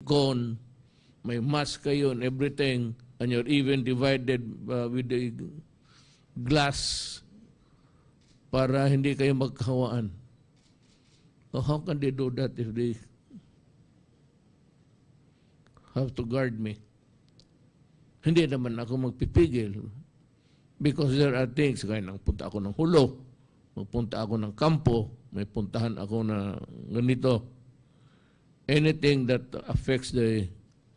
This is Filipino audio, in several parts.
cone, may mask kayo and everything, and you're even divided with the glass para hindi kayo magkahawaan. So how can they do that if they have to guard me? Hindi naman ako magpipigil because there are things, kaya nang punta ako ng hulo, magpunta ako ng kampo, may puntahan ako na ganito. Anything that affects the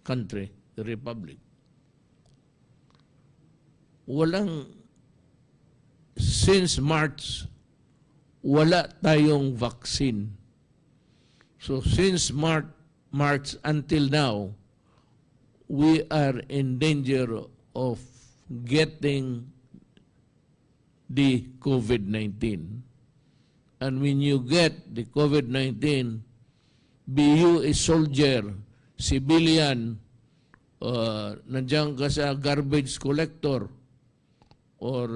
country, the republic. Since March, wala tayong vaccine. So since March until now, we are in danger of getting the COVID-19. And when you get the COVID-19, be you a soldier, civilian, nandiyan ka sa garbage collector, or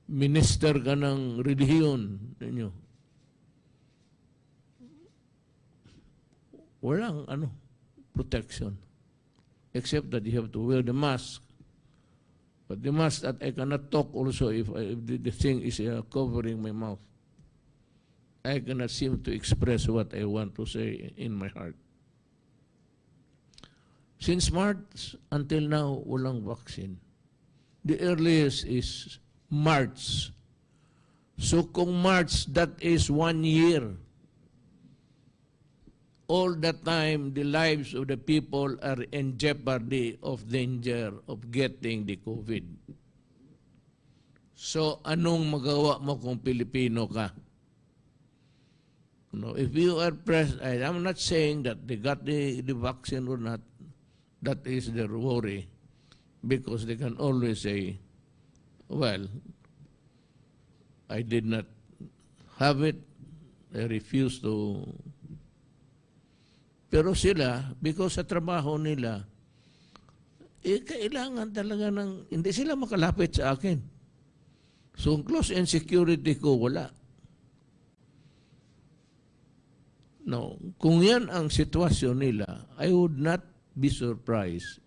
minister ka ng relihiyon ninyo, walang protection, except that you have to wear the mask. But the mask that I cannot talk also if the thing is covering my mouth. I cannot seem to express what I want to say in my heart. Since March until now, walang vaccine. The earliest is March. So kung March, that is 1 year. All the time, the lives of the people are in jeopardy of danger of getting the COVID. So, anong magawa mo kung Pilipino ka? If you are I'm not saying that they got the vaccine or not. That is their worry. Because they can always say, well, I did not have it. I refuse to. Pero sila, because sa trabaho nila, kailangan talaga hindi sila makalapit sa akin. So, close and security ko, wala. No, kung yan ang sitwasyon nila, I would not be surprised.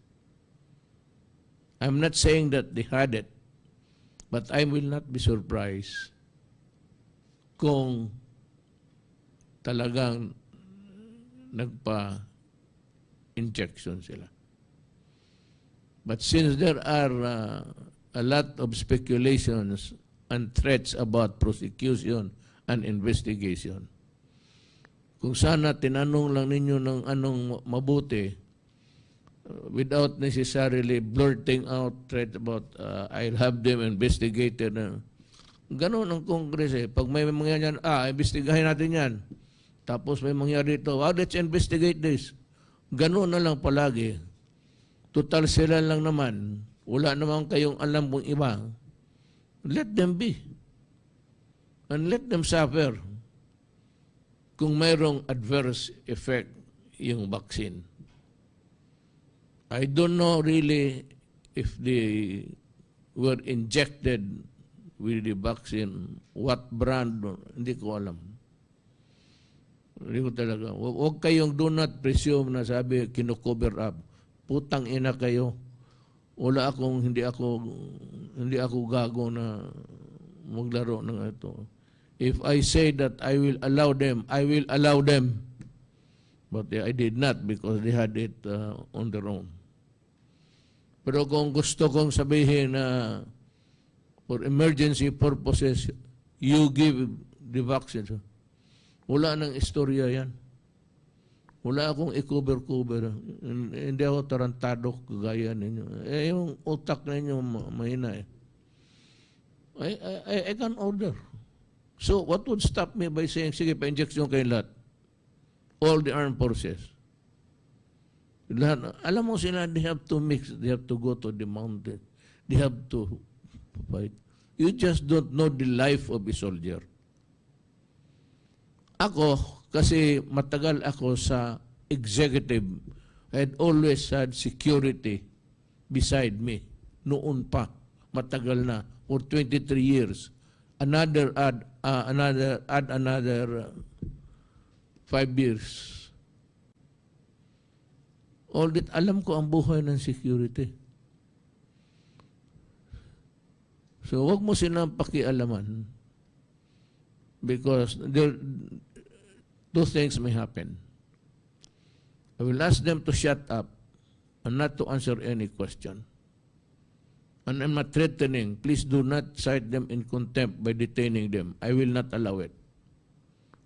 I'm not saying that they had it, but I will not be surprised kung talagang nagpa-injection sila. But since there are a lot of speculations and threats about prosecution and investigation, kung sana tinanong lang ninyo ng anong mabuti, without necessarily blurting out threats about I'll have them investigated. Ganon ang Congress eh. Pag may mangyayari yan, investigahin natin yan. Tapos may mangyari ito, let's investigate this. Ganon na lang palagi. Total sila lang naman. Wala naman kayong alam kung iba. Let them be. And let them suffer kung mayroong adverse effect yung vaccine. I don't know really if they were injected with the vaccine, what brand, hindi ko alam. Hindi ko talaga. Huwag kayong do not presume na sabi, kino-cover up. Putang ina kayo. Hindi ako gago na maglaro ng ito. If I say that I will allow them, I will allow them. But I did not because they had it on their own. Pero kung gusto kong sabihin na for emergency purposes, you give the vaccine. Wala nang istorya yan. Wala akong i-cover-cover. Hindi ako tarantado kagaya ninyo. Yung utak ninyo mahina eh. I can order. So what would stop me by saying, sige, pa-injection kayo lahat? All the armed forces. Lahat. Alam mo sila, they have to mix. They have to go to the mountain. They have to fight. You just don't know the life of a soldier. Ako, kasi matagal ako sa executive, I had always had security beside me. Noon pa, matagal na, for 23 years. Another 5 years. Audit, alam ko ang buhay ng security. So, wag mo silang pakialaman because two things may happen. I will ask them to shut up and not to answer any question. And I'm not threatening. Please do not cite them in contempt by detaining them. I will not allow it.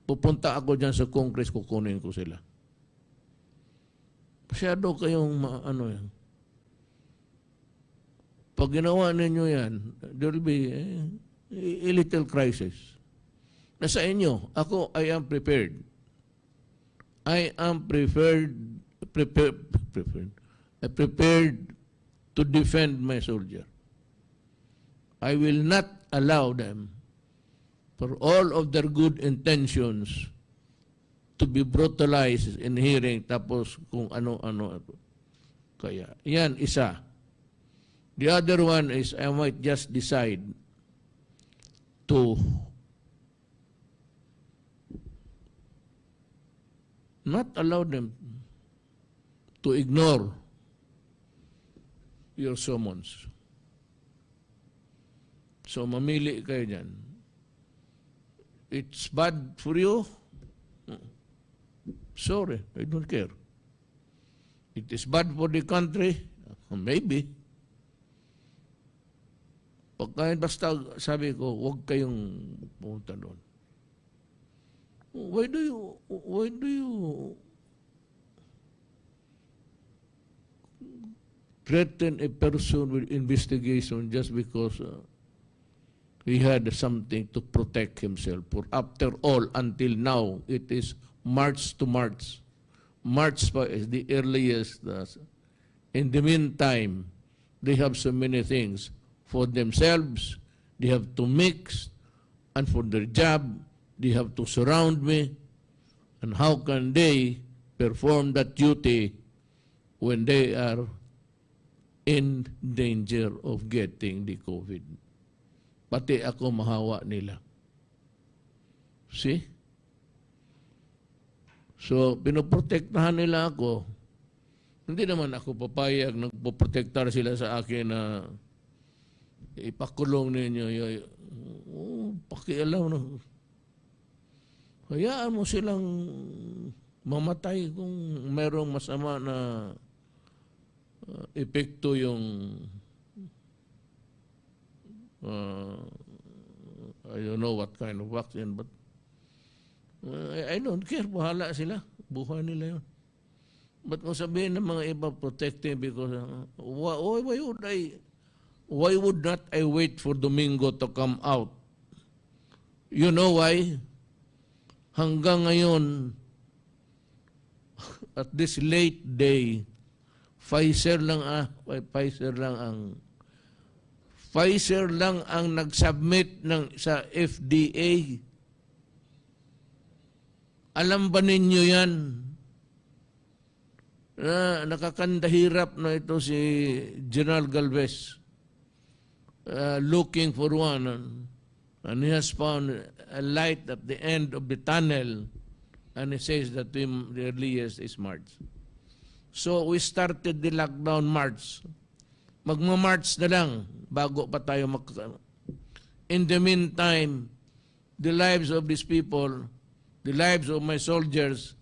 Pupunta ako dyan sa Congress, kukunin ko sila. Masyado kayong yan. Pag ginawa ninyo yan, there will be a little crisis. Nasa inyo, ako, I am prepared. I am prepared to defend my soldier. I will not allow them, for all of their good intentions, to be brutalized in hearing, tapos kung ano-ano. Kaya, yan, isa. The other one is I might just decide to not allow them to ignore your summons. So, mamili kayo dyan. It's bad for you? Sorry, I don't care. It is bad for the country? Maybe. Pagkain basta sabi ko, huwag kayong pumunta doon. Why do you threaten a person with investigation just because he had something to protect himself? For after all, until now, it is March to March. March is the earliest. In the meantime, they have so many things. For themselves, they have to mix, and for their job, they have to surround me. And how can they perform that duty when they are in danger of getting the COVID? Pati ako mahawa nila. See? So, pinoprotektahan nila ako. Hindi naman ako papayag, nagpoprotektar sila sa akin na ipakulong ninyo. Pakialam na. Hayaan mo silang mamatay kung merong masama na epekto yung I don't know what kind of vaccine, but I don't care. Bahala sila. Buhay nila yun. But kung sabihin ng mga iba protecting because why would not I wait for Domingo to come out? You know why? Hanggang ngayon, at this late day, Pfizer lang ang nag-submit sa FDA. Alam ba ninyo yan? Nakakandahirap na ito si General Galvez. Looking for one, and he has found a light at the end of the tunnel, and he says that the earliest is March. So we started the lockdown March. Magma-March na lang bago pa tayo In the meantime, the lives of these people, the lives of my soldiers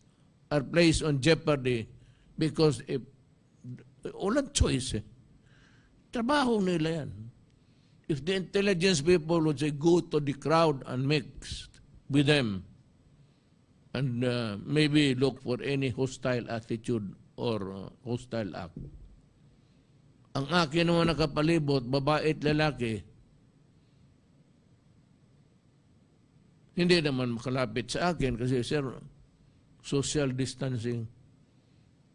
are placed on jeopardy because walang choice. Trabaho nila yan. If the intelligence people would say, go to the crowd and mix with them and maybe look for any hostile attitude or hostile act. Ang akin naman nakapalibot, babae at lalaki, hindi naman makalapit sa akin kasi, sir, social distancing.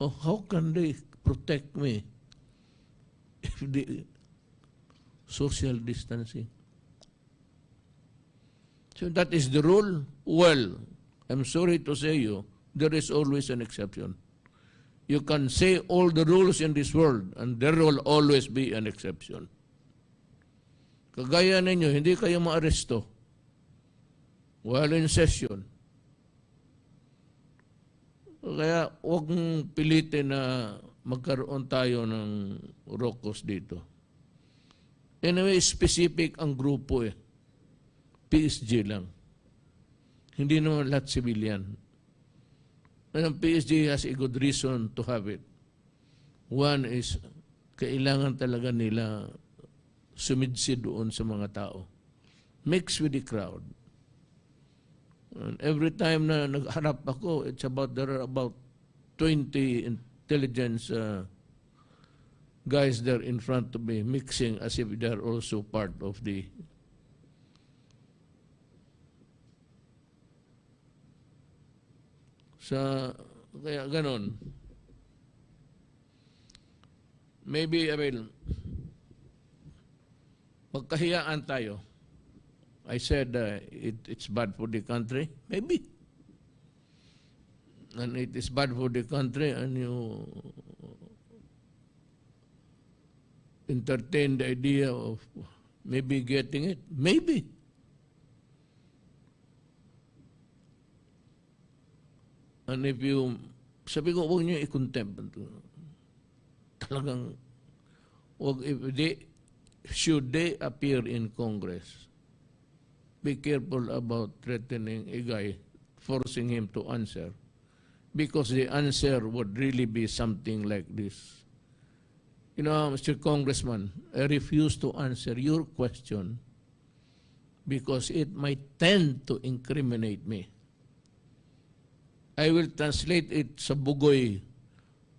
Oh, how can they protect me if the social distancing? So that is the rule. Well, I'm sorry to say you, there is always an exception. You can say all the rules in this world and there will always be an exception. Kagaya ninyo, hindi kayo maaresto while in session. Kaya huwag mong pilitin na magkaroon tayo ng ROCOS dito. Anyway, specific ang grupo eh. PSG lang. Hindi naman lahat civilian. And ang PSG has a good reason to have it. One is, kailangan talaga nila sumidsi doon sa mga tao. Mix with the crowd. And every time na nagharap ako, there are about 20 intelligence guys there in front of me, mixing as if they're also part of the kaya ganon. Maybe, magkahiyaan tayo. I said it's bad for the country. Maybe. And it is bad for the country and you entertain the idea of maybe getting it. Maybe. And if you, sabi ko, huwag niyo i-contempt. Talagang, should they appear in Congress, be careful about threatening a guy, forcing him to answer, because the answer would really be something like this. You know, Mr. Congressman, I refuse to answer your question because it might tend to incriminate me. I will translate it sa bugoy.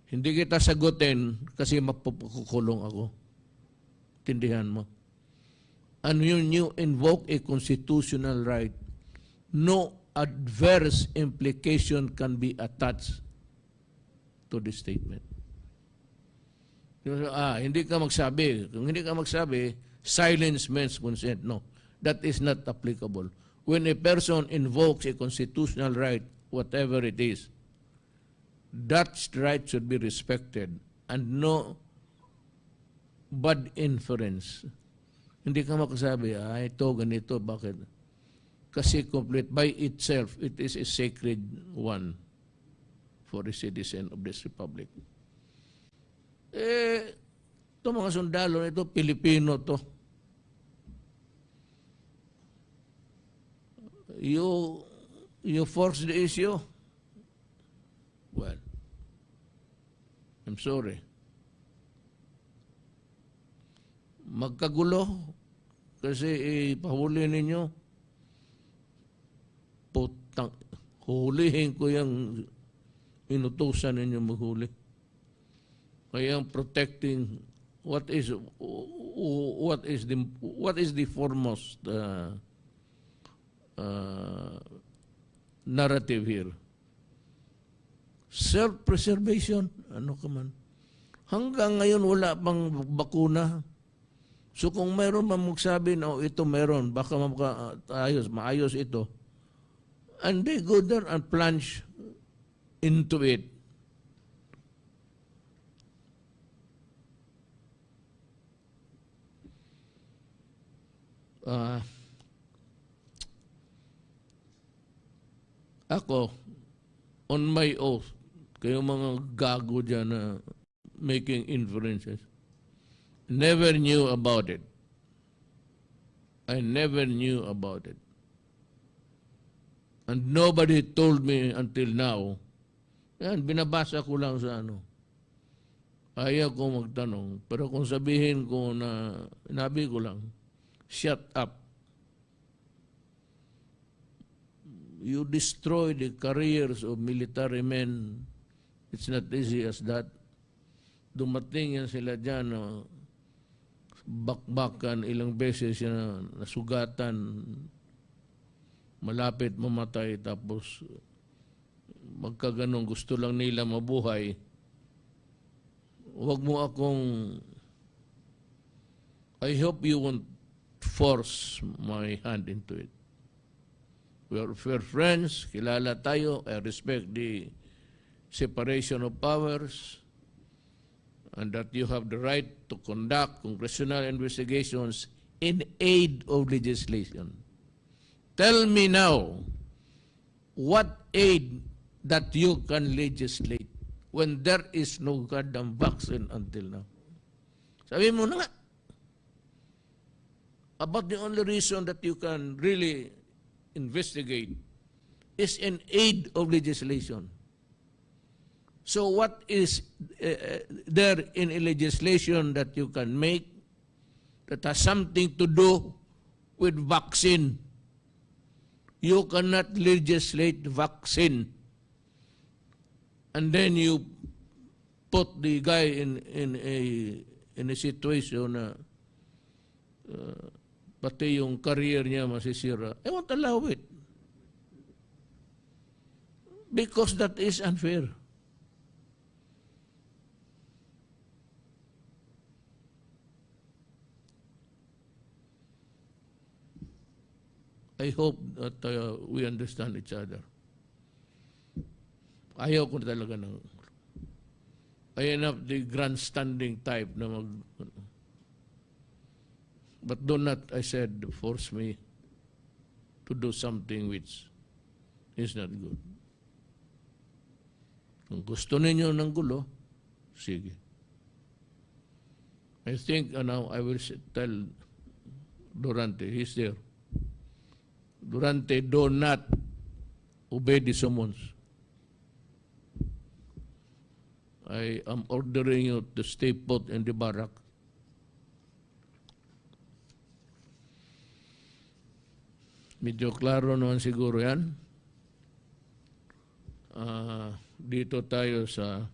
Hindi kita sagutin kasi mapupukulong ako. Tindihan mo. And when you invoke a constitutional right, no adverse implication can be attached to the statement. Hindi ka magsabi. Kung hindi ka magsabi, silence means consent. No, that is not applicable. When a person invokes a constitutional right, whatever it is, that right should be respected and no bad inference. Hindi ka makasabi, ito, ganito, bakit? Kasi complete by itself, it is a sacred one for a citizen of this republic. Ito mga sundalo, ito Pilipino to. You force the issue? Well, I'm sorry. Magkagulo kasi ipahuli ninyo. Putang, hulihin ko yung inutusan ninyo maghuli. Kaya protecting what is the foremost narrative here. Self-preservation, ano ka man. Hanggang ngayon wala pang bakuna. So kung mayroon man magsabi na ito mayroon, baka maayos ito. And they go there and plunge into it. Ako, on my oath, kayo mga gago dyan na making inferences, never knew about it. I never knew about it. And nobody told me until now. Yan, binabasa ko lang sa ano. Ayaw ko magtanong. Pero kung sabihin ko na, nabi ko lang, shut up. You destroy the careers of military men. It's not easy as that. Dumating yan sila dyan, bakbakan, ilang beses yan, nasugatan, malapit mamatay, tapos magkaganong gusto lang nila mabuhay. Huwag mo akong, I hope you won't force my hand into it. We're friends, kilala tayo, I respect the separation of powers, and that you have the right to conduct congressional investigations in aid of legislation. Tell me now, what aid that you can legislate? when there is no goddamn vaccine until now. Sabi mo na nga, about the only reason that you can really investigate is in aid of legislation. So what is there in a legislation that you can make that has something to do with vaccine? You cannot legislate vaccine and then you put the guy in a situation na pati yung career niya masisira. I won't allow it. Because that is unfair. I hope that we understand each other. Ayaw ko talaga ng... I am not the grandstanding type na mag... But do not, I said, force me to do something which is not good. Kung gusto ninyo ng gulo, sige. I think now I will tell Duterte, he's there. Duterte, do not obey the summons. I am ordering you to stay put in the barrack. Medyo klaro naman siguro yan. Dito tayo sa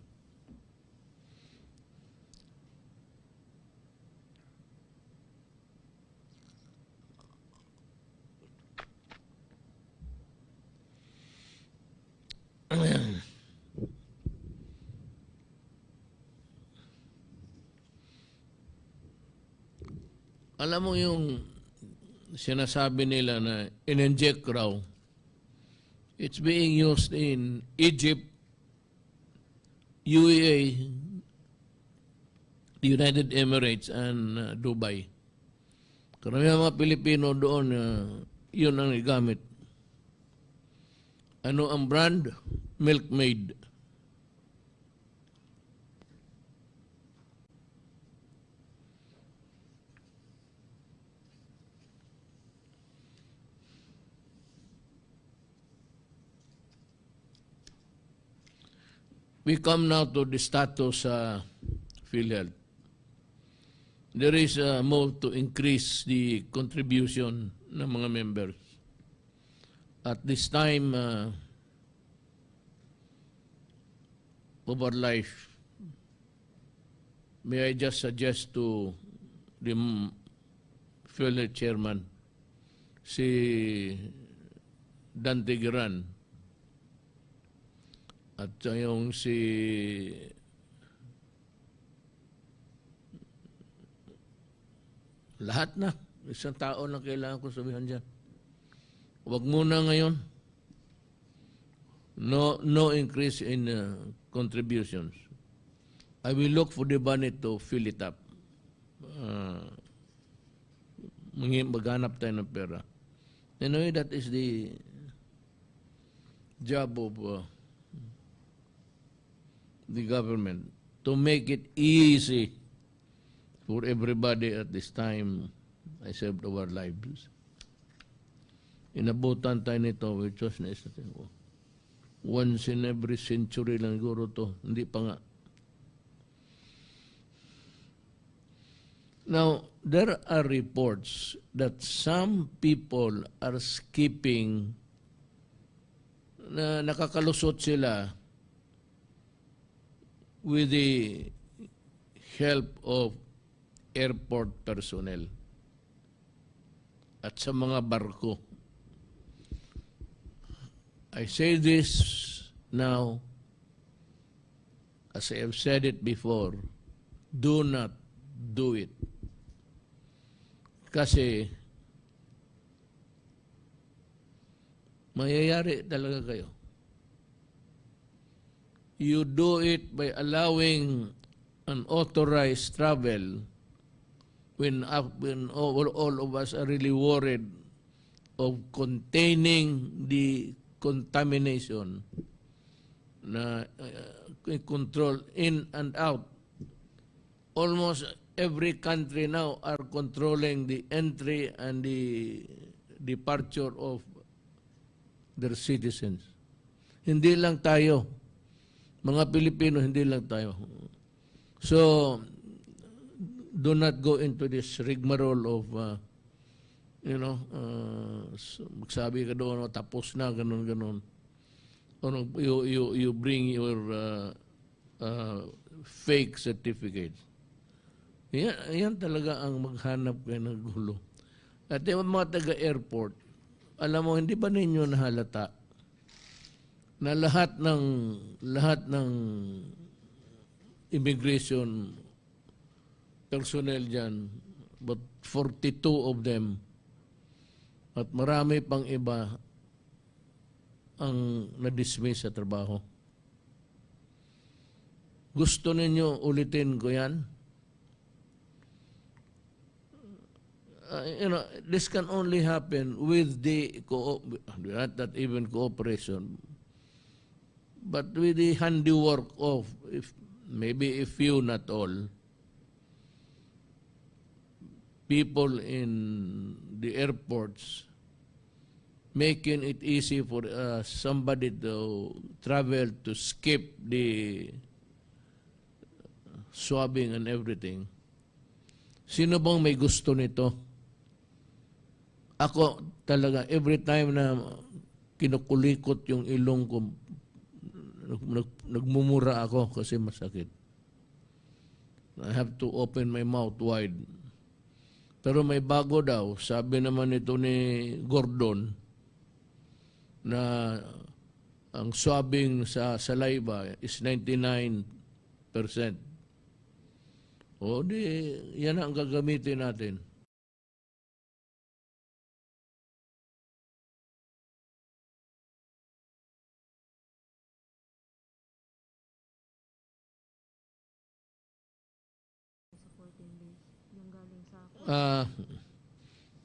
alam mo yung sinasabi nila na in-inject raw, it's being used in Egypt, UAE, the United Emirates, and Dubai. Karamihan mga Pilipino doon, yun ang igamit. Ano ang brand? Milkmaid. We come now to the status PhilHealth. There is a move to increase the contribution ng mga members. At this time, of our life, may I just suggest to the PhilHealth chairman, si Dante Giran, at yung si lahat na, isang tao lang kailangan ko sabihan dyan. Huwag muna ngayon. No increase in contributions. I will look for the money to fill it up. Maghanap tayo ng pera. Anyway, that is the job of the government to make it easy for everybody at this time I saved our lives. Inabutan tayo nito, which was na isa tayo. Once in every century lang siguro to. Hindi pa nga. Now, there are reports that some people are skipping na nakakalusot sila with the help of airport personnel at sa mga barko. I say this now, as I have said it before, do not do it. Kasi mayayari talaga kayo. You do it by allowing unauthorized travel when all of us are really worried of containing the contamination na control in and out. Almost every country now are controlling the entry and the departure of their citizens. Hindi lang tayo. Mga Pilipino, hindi lang tayo. So, do not go into this rigmarole of, magsabi ka doon, tapos na, ganun. You bring your fake certificates. Yan talaga ang maghanap kayo ng gulo. At yung mga taga-airport, alam mo, hindi ba ninyo nahalata na lahat ng immigration personnel dyan, but 42 of them, at marami pang iba ang na-dismiss sa trabaho. Gusto ninyo ulitin ko yan? This can only happen with the not even cooperation, but with the handiwork of maybe a few, not all, people in the airports, making it easy for somebody to travel, to skip the swabbing and everything. Sino bang may gusto nito? Ako talaga, every time na kinukulikot yung ilong ko, nagmumura ako kasi masakit. I have to open my mouth wide. Pero may bago daw, sabi naman ito ni Gordon, na ang swabbing sa saliva is 99%. O di, yan ang gagamitin natin.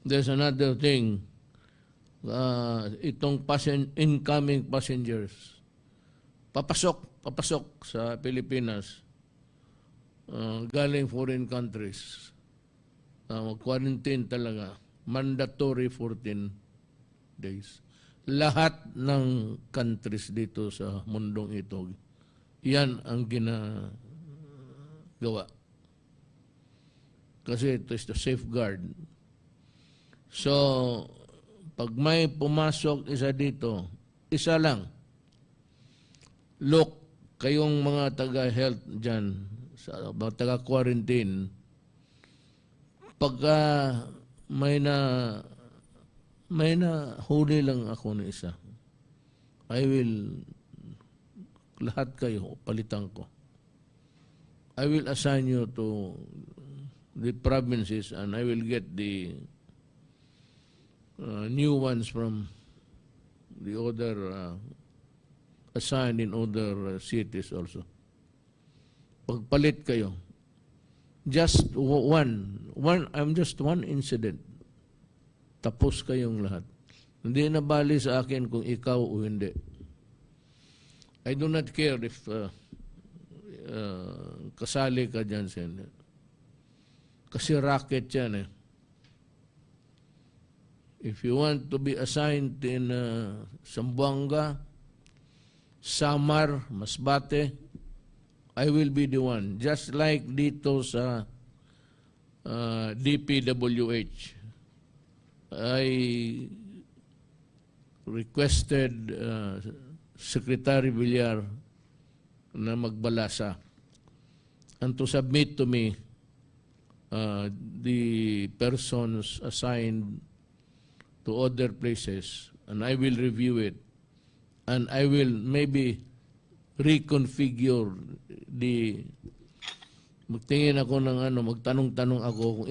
There's another thing. Itong incoming passengers, papasok sa Pilipinas, galing foreign countries, quarantine talaga, mandatory 14 days. Lahat ng countries dito sa mundong ito, yan ang ginagawa. Kasi ito is the safeguard. So, pag may pumasok isa dito, isa lang. Look, kayong mga taga-health dyan, mga taga-quarantine, pagka may na huli lang ako na isa, lahat kayo, palitan ko. I will assign you to the provinces and I will get the new ones from the other assigned in other cities also. Pagpalit kayo. Just I'm just one incident. Tapos kayong lahat. Hindi na bali sa akin kung ikaw o hindi. I do not care if kasali ka dyan sa hindi. Kasi racket yan eh. If you want to be assigned in Zamboanga, Samar, Masbate, I will be the one. Just like dito sa DPWH. I requested Secretary Villar na magbalasa and to submit to me the persons assigned to other places, and I will review it, and I will maybe reconfigure magtingin ako ng magtanong-tanong ako kung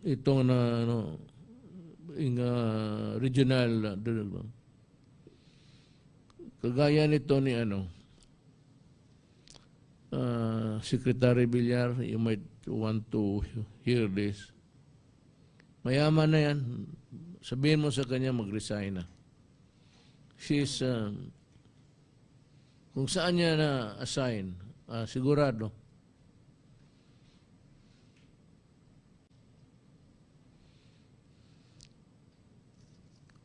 itong regional, kagaya nito ni Secretary Villar, you might want to hear this. Mayaman na yan. Sabihin mo sa kanya mag-resign na. She's kung saan niya na-assign, sigurado.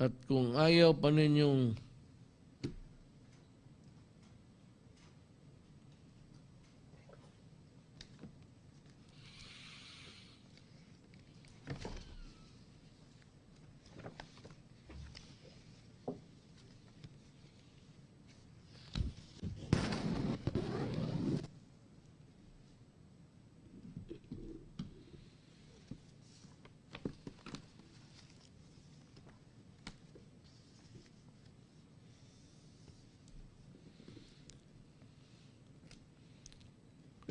At kung ayaw pa ninyong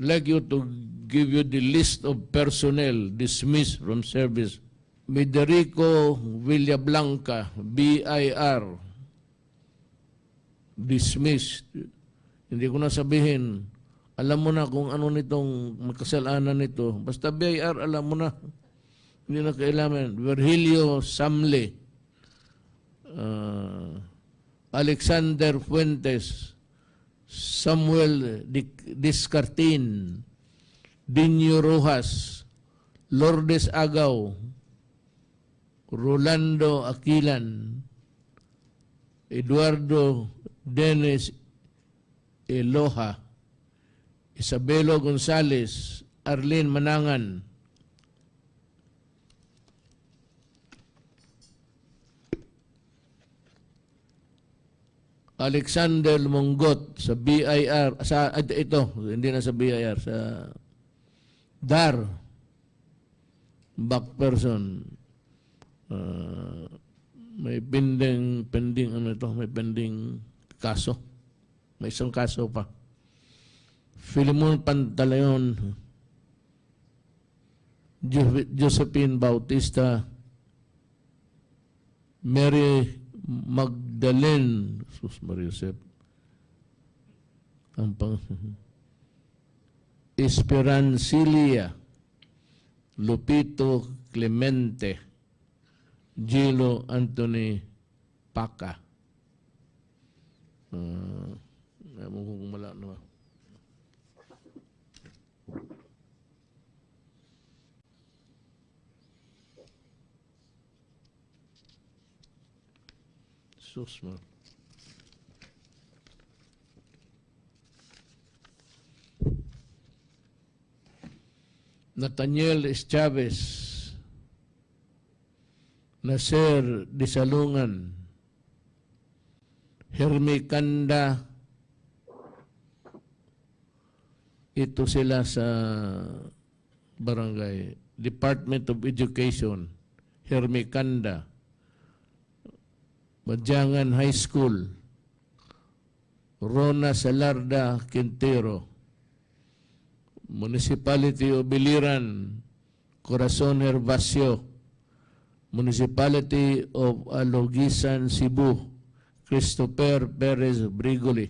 like you to give you the list of personnel dismissed from service. Mederico Villablanca, BIR, dismissed. Hindi ko na sabihin, alam mo na kung ano nitong kasalanan nito. Basta BIR, alam mo na. Hindi na kailangan. Virgilio Samle, Alexander Fuentes, Samuel Discartin, Dinyo Rojas, Lourdes Agaw, Rolando Aquilan, Eduardo Dennis Eloha, Isabelo Gonzales, Arlene Manangan, Alexander Monggot sa BIR, ito, hindi na sa BIR, sa DAR, back person. May pending kaso. May isang kaso pa. Filimon Pantaleon, Josephine Bautista, Mary Magdalene, Sus Mariusep, Esperancilia, Lupito Clemente, Gilo Anthony Paca. Alam mo kung mala na. Susma. Nathaniel Chavez, Nasir Disalungan, Hermi Kanda, ito sila sa barangay Department of Education, Hermi Kanda, Madyangan High School, Rona Salarda Quintero, Municipality of Biliran, Corazon Hervasio, Municipality of Alogisan, Cebu, Christopher Perez Brigoli.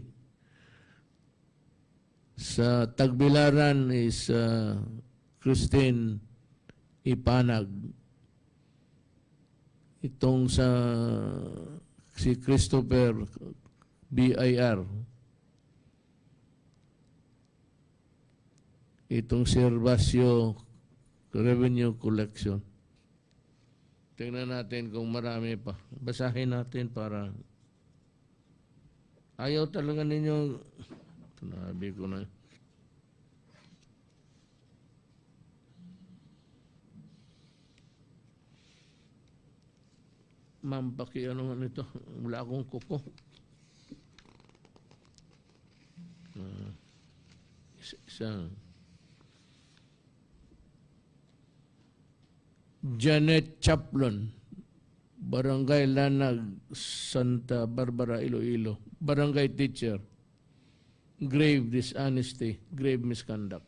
Sa Tagbilaran is Christine Ipanag. Itong si Christopher BIR. Itong si Hervasio Revenue Collection. Tingnan natin kung marami pa. Basahin natin para ayaw talaga ninyo. Sinabi ko na. Ma'am, ano nga nito? Wala akong kuko. Isa. Janet Chaplon, Barangay Lanag, Santa Barbara, Iloilo. Barangay teacher. Grave dishonesty, grave misconduct.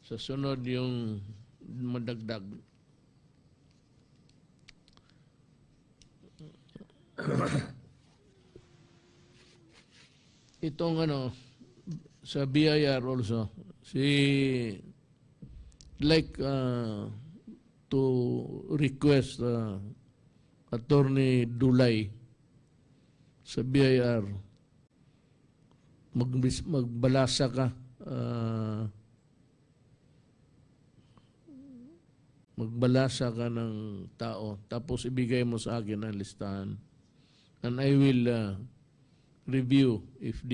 Sa sunod yung madagdag. Itong sa BIR also, like to request Attorney Dulay sa BIR, magbalasa ka, magbalasa ka ng tao, tapos ibigay mo sa akin ang listahan. And I will review if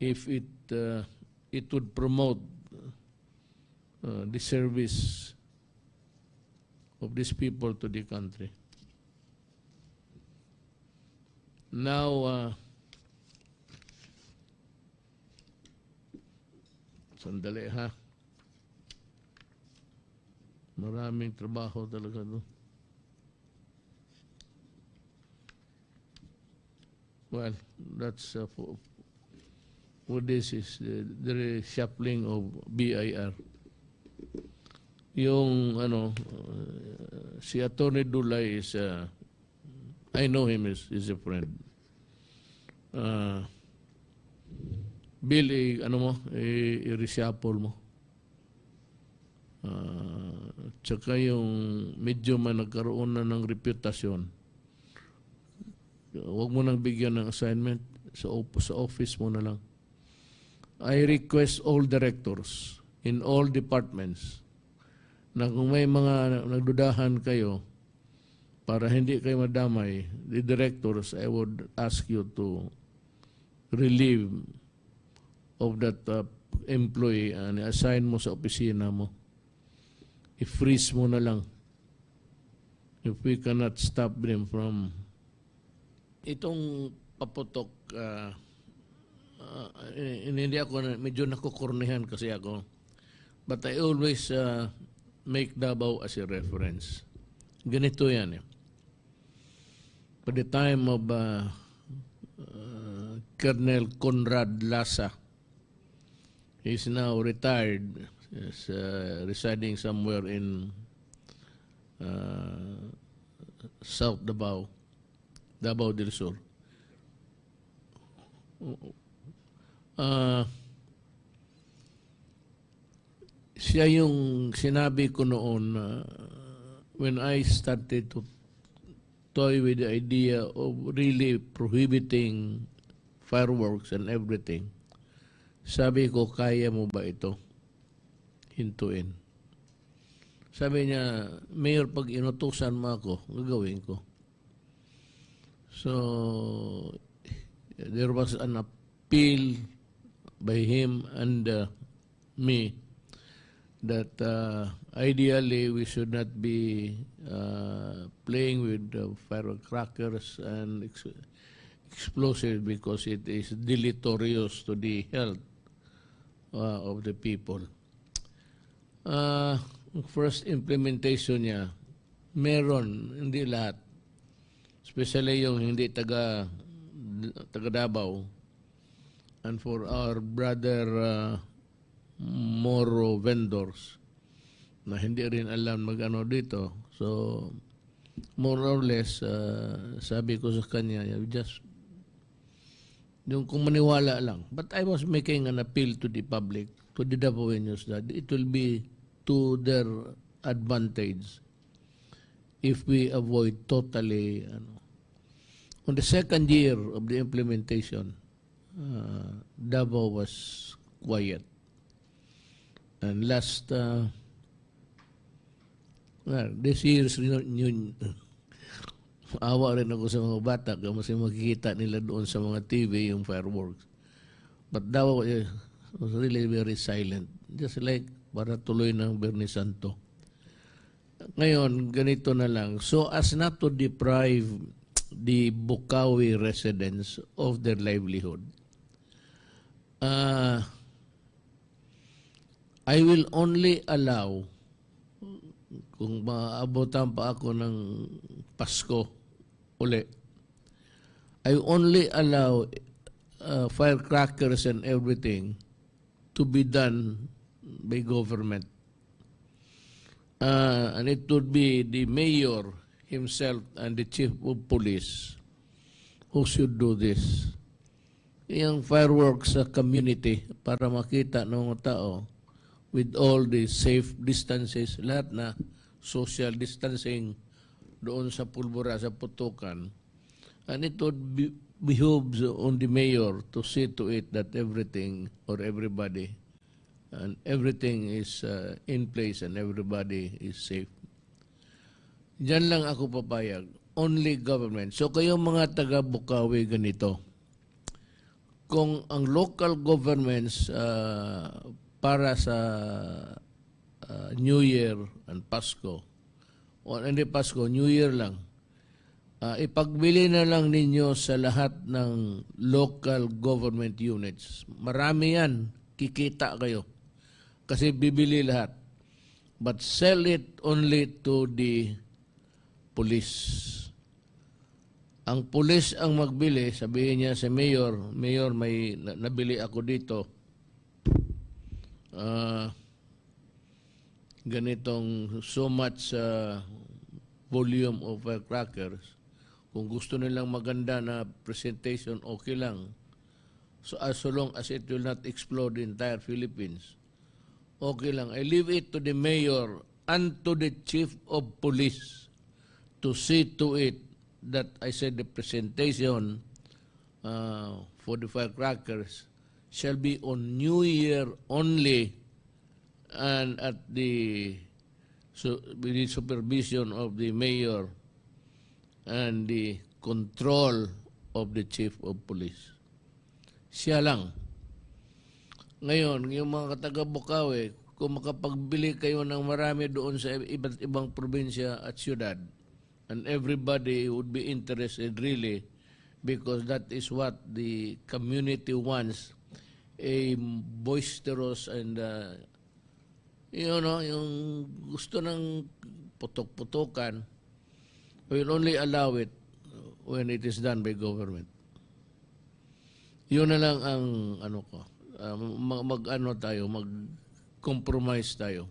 it would promote the service of these people to the country. Now, sandali ha. Maraming trabaho talaga doon. Well, that's what this is, the reshuffling of BIR. Yung si Attorney Dulay is, I know him, is a friend. Bill, i-reshuffle mo. Tsaka yung medyo man nagkaroon na ng reputasyon, huwag mo nang bigyan ng assignment, sa office mo na lang. I request all directors in all departments na kung may mga nagdudahan kayo, para hindi kayo madamay, the directors, I would ask you to relieve of that employee and assign mo sa opisina mo. I-freeze mo na lang if we cannot stop them from itong paputok. Hindi ako, medyo nakukurnihan kasi ako, but I always make Davao as a reference. Ganito yan eh. By the time of Colonel Conrad Lasa, he's now retired, is residing somewhere in South Davao, Davao del Sur. Siya yung sinabi ko noon when I started to toy with the idea of really prohibiting fireworks and everything. Sabi ko, kaya mo ba ito hintuin? Sabi niya, Mayor, pag inutusan mo ako, gagawin ko. So, there was an appeal by him and me that ideally we should not be playing with firecrackers and explosives because it is deleterious to the health of the people. First implementation niya, meron, hindi lahat. Especially yung hindi taga Davao. And for our brother Moro vendors na hindi rin alam mag-ano dito. So, more or less, sabi ko sa kanya, just yung kung maniwala lang. But I was making an appeal to the public, to the Davaoenos, that it will be to their advantage if we avoid totally. On the second year of the implementation, Davao was quiet. And last, this year's awa rin ako sa mga bata kasi makikita nila doon sa mga TV yung fireworks. But Davao was really very silent. Just like para tuloy ng Bernie Santo. Ngayon, ganito na lang. So as not to deprive the Bukawi residents of their livelihood, I will only allow, kung maabutan pa ako ng Pasko uli, I only allow firecrackers and everything to be done by government. And it would be the mayor himself and the chief of police who should do this. Yung fireworks sa community para makita ng tao with all the safe distances, lahat na social distancing doon sa pulbura, sa putukan. And it would behoove on the mayor to see to it that everything or everybody and everything is in place and everybody is safe. Diyan lang ako papayag. Only government. So kayong mga taga-Bukawi ganito, kung ang local governments para sa New Year and Pasko, o hindi Pasko, New Year lang, ipagbili na lang ninyo sa lahat ng local government units. Marami yan, kikita kayo. Kasi bibili lahat. But sell it only to the police. Ang police ang magbili, sabihin niya sa mayor, Mayor, may nabili ako dito. Ganitong so much volume of firecrackers. Kung gusto nilang maganda na presentation, okay lang. So as long as it will not explode the entire Philippines, okay lang. I leave it to the mayor and to the chief of police to see to it that I said the presentation for the firecrackers shall be on New Year only and at the with the supervision of the mayor and the control of the chief of police. Siya lang. Ngayon, yung mga taga-Bukawi, kung makapagbili kayo ng marami doon sa iba't ibang probinsya at syudad, and everybody would be interested really because that is what the community wants, a boisterous and yung gusto ng putok-putokan, will only allow it when it is done by government. Yun na lang ang mag-compromise tayo.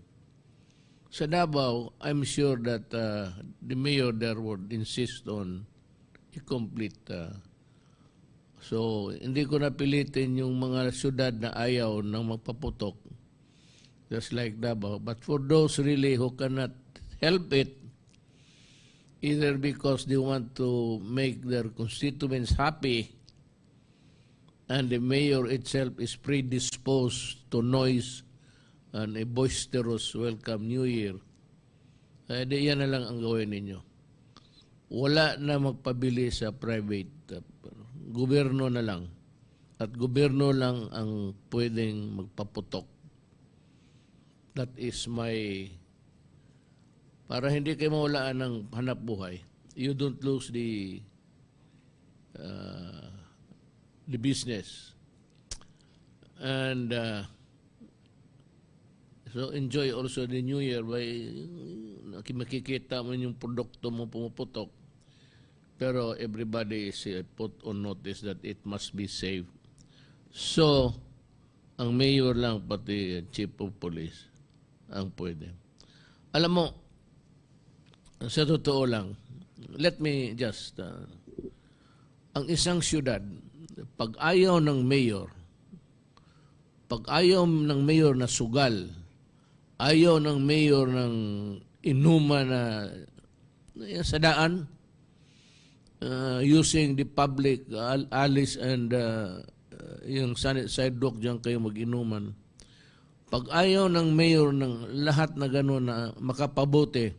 Sa Davao, I'm sure that the mayor there would insist on a complete. So, hindi ko napilitin yung mga syudad na ayaw ng magpaputok, just like Davao. But for those really who cannot help it, either because they want to make their constituents happy, and the mayor itself is predisposed to noise and a boisterous welcome New Year, di yan na lang ang gawin ninyo. Wala na magpabili sa private. Gobyerno na lang. At gobyerno lang ang pwedeng magpaputok. That is my... Para hindi kayo mawalaan ng hanap buhay. You don't lose the business. And... so enjoy also the New Year by makikita mo yung produkto mo pumuputok. Pero everybody is put on notice that it must be safe. So, ang mayor lang pati chief of police ang pwede. Alam mo, sa totoo lang, let me just, ang isang syudad, pag ayaw ng mayor na sugal, ayaw ng mayor ng inuman na sa daan, using the public alleys and yung sidewalk dyan kayo mag-inuman. Pag ayaw ng mayor ng lahat na gano'n na makapabuti,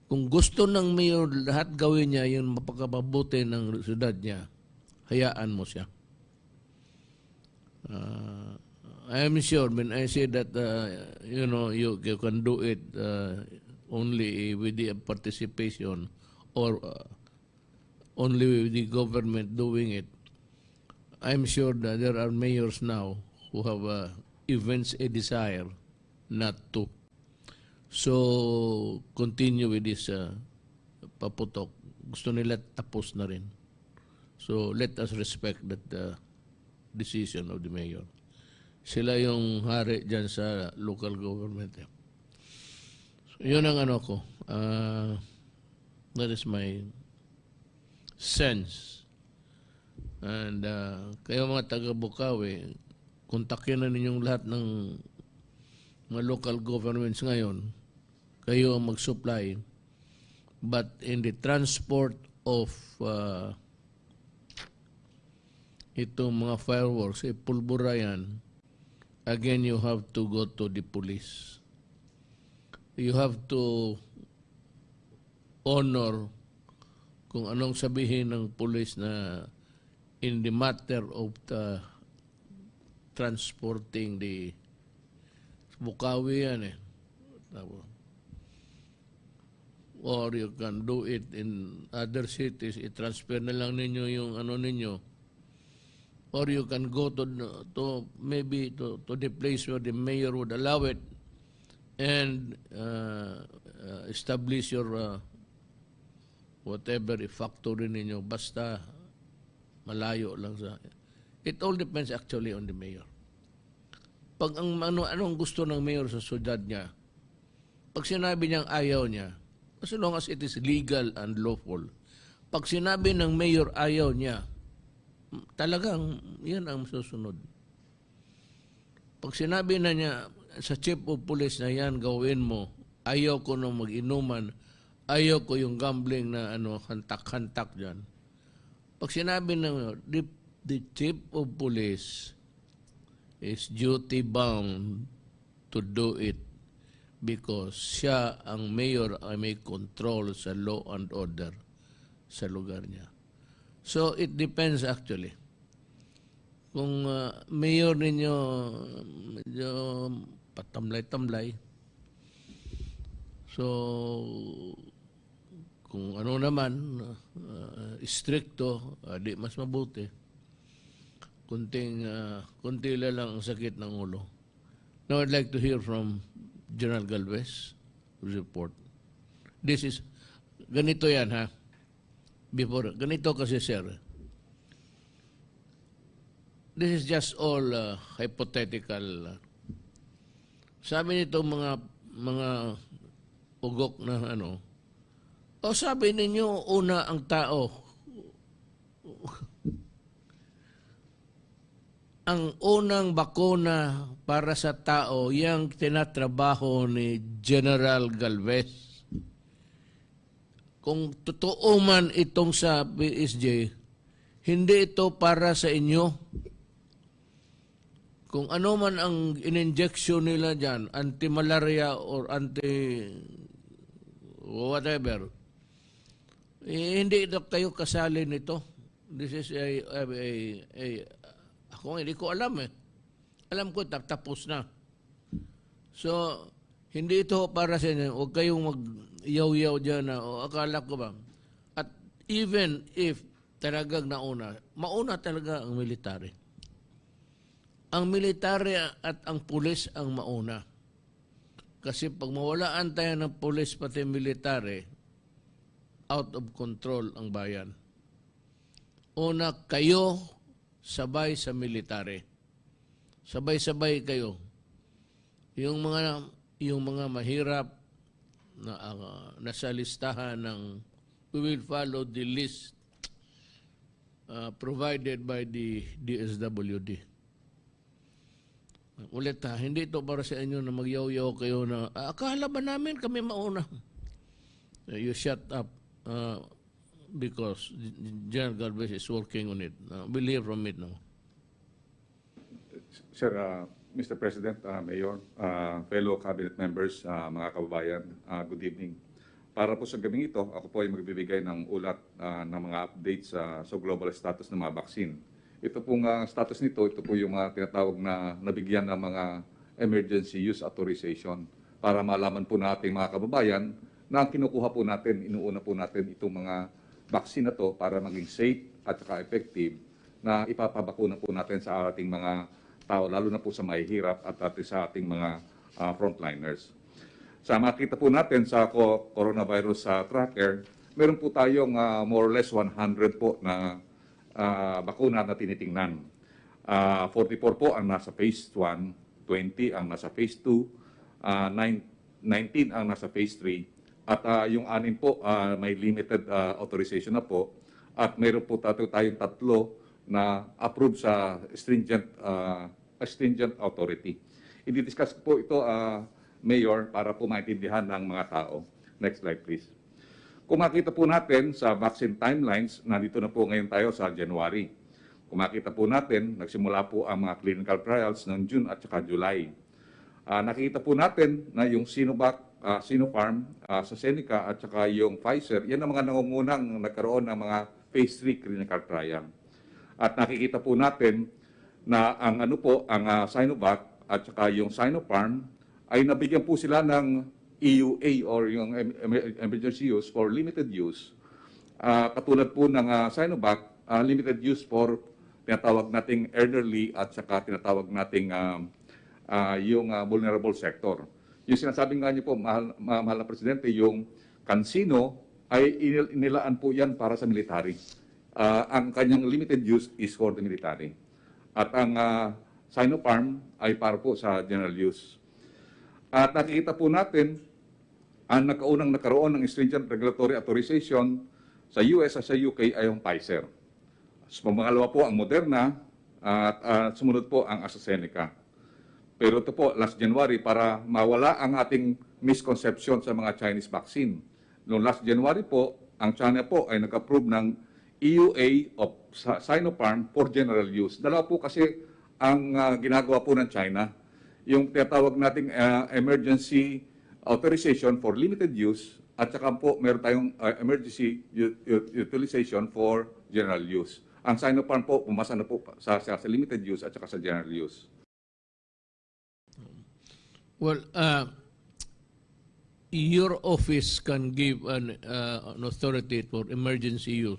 kung gusto ng mayor lahat gawin niya yung mapakapabuti ng syudad niya, hayaan mo siya. I am sure when I say that, you can do it only with the participation or only with the government doing it. I'm sure that there are mayors now who have evinced a desire not to. So, continue with this paputok. Gusto nila tapos na rin. So, let us respect that decision of the mayor. Sila yung hari dyan sa local government. So, yun ang ano ko. That is my sense. And kayo mga taga-Bukawi, kontakin na ninyong lahat ng mga local governments ngayon. Kayo ang mag-supply. But in the transport of itong mga fireworks, pulbura yan, again, you have to go to the police. You have to honor kung anong sabihin ng police na in the matter of the transporting the Bukawi yan eh. Or you can do it in other cities, i-transfer na lang ninyo yung ano ninyo. Or you can go to maybe to the place where the mayor would allow it and establish your whatever factory ninyo, basta malayo lang sa... It all depends actually on the mayor. Pag anong gusto ng mayor sa syudad niya, pag sinabi niyang ayaw niya, as long as it is legal and lawful, pag sinabi ng mayor ayaw niya, talagang yan ang susunod. Pag sinabi na niya sa chief of police na yan gawin mo, ayaw ko nang mag-inuman, ayaw ko yung gambling na hantak-hantak dyan. Pag sinabi na the chief of police is duty bound to do it because siya ang mayor ay may control sa law and order sa lugar niya. So it depends actually. Kung mayor ninyo medyo patamlay-tamlay, so kung ano naman, stricto, di mas mabuti. Kunti lang ang sakit ng ulo. Now I'd like to hear from General Galvez report. This is, ganito yan ha. Before, ganito kasi sir. This is just all hypothetical. Sabi nito mga ugok na o sabi ninyo, una ang tao. Ang unang bakuna para sa tao, yung tinatrabaho ni General Galvez. Kung totoo man itong sa PSG, hindi ito para sa inyo. Kung ano man ang in-injection nila dyan, anti-malaria or anti-whatever, hindi ito kayo kasali nito. This is ako hindi ko alam eh. Alam ko, tapos na. So, hindi ito para sa inyo. Huwag kayong mag-yaw-yaw dyan na, akala ko ba. At even if talagang mauna talaga ang military. Ang military at ang pulis ang mauna. Kasi pag mawalaan tayo ng pulis pati military, out of control ang bayan. Una, kayo sabay sa military. Sabay-sabay kayo. Yung mga mahirap na nasa listahan ng we will follow the list provided by the DSWD. Ulit hindi ito para sa inyo na magyaw-yaw kayo na akala ba namin kami mauna? You shut up because General Galvez is working on it. We'll hear from it now. Sir, Mr. President, Mayor, fellow cabinet members, mga kababayan, good evening. Para po sa gabing ito, ako po ay magbibigay ng ulat ng mga updates sa global status ng mga vaccine. Ito pong status nito, ito po yung mga tinatawag na nabigyan ng mga emergency use authorization para malaman po natin mga kababayan na ang kinukuha po natin, inuuna po natin itong mga vaccine na to para maging safe at saka effective na ipapabakuna po natin sa ating mga tao, lalo na po sa mahihirap at sa ating mga frontliners. Sa makita po natin sa coronavirus tracker, meron po tayong more or less 100 po na bakuna na tinitingnan. 44 po ang nasa phase 1, 20 ang nasa phase 2, 19 ang nasa phase 3, at yung 6 po may limited authorization na po, at mayroon po tayong 3 na approved sa stringent authority. I-discuss po ito, Mayor, para po maintindihan ng mga tao. Next slide, please. Kung makita po natin sa vaccine timelines, nandito na po ngayon tayo sa January. Kung makita po natin, nagsimula po ang mga clinical trials noong June at saka July. Nakikita po natin na yung Sinovac, Sinopharm, AstraZeneca at saka yung Pfizer, yan ang mga nangungunang nagkaroon ng mga phase 3 clinical trial. At nakikita po natin na ang Sinovac at saka yung Sinopharm ay nabigyan po sila ng EUA or yung emergency use for limited use. Katulad po ng Sinovac, limited use for tinatawag nating elderly at saka tinatawag nating yung vulnerable sector. Yung sinasabi nga niyo po, mahal na Presidente, yung Cancino ay inilaan po yan para sa military. Ang kanyang limited use is for the military. At ang Sinopharm ay para po sa general use. At nakikita po natin, ang nagkaroon ng stringent regulatory authorization sa US at sa UK ay yung Pfizer. Pangalawa po ang Moderna at sumunod po ang AstraZeneca. Pero ito po, last January, para mawala ang ating misconception sa mga Chinese vaccine. Noong last January po, ang China po ay nag-approve ng EUA of Sinopharm for general use. Dalawa po kasi ang ginagawa po ng China. Yung tinatawag nating emergency authorization for limited use at saka po meron tayong emergency utilization for general use. Ang Sinopharm po, umasa na po sa limited use at saka sa general use. Well, your office can give an authority for emergency use.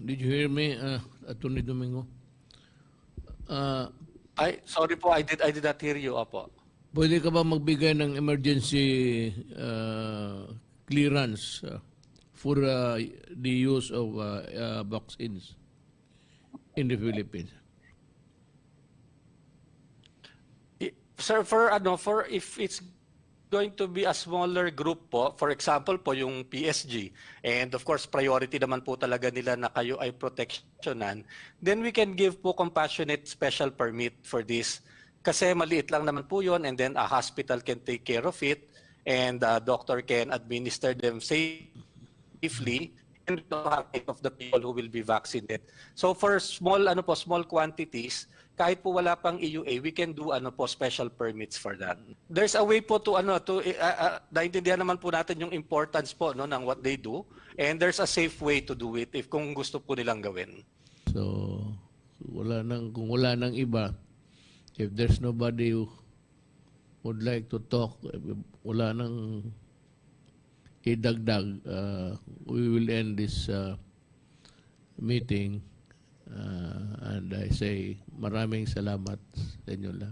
Did you hear me, Attorney Domingo? Sorry po, I did not hear you, Opo. Pwede ka ba magbigay ng emergency clearance for the use of vaccines in the Philippines? Sir, for if it's going to be a smaller group po, for example po yung PSG, and of course priority naman po talaga nila na kayo ay protectionan, then we can give po compassionate special permit for this. Kasi maliit lang naman po yun, and then a hospital can take care of it, and a doctor can administer them safely, and of the people who will be vaccinated. So for small small quantities, kahit po wala pang EUA, we can do special permits for that. There's a way po to naintindihan naman po natin yung importance po ng what they do, and there's a safe way to do it if kung gusto po nilang gawin. So kung wala nang iba, if there's nobody who would like to talk, wala nang idagdag, we will end this meeting. And I say maraming salamat sa inyo lahat.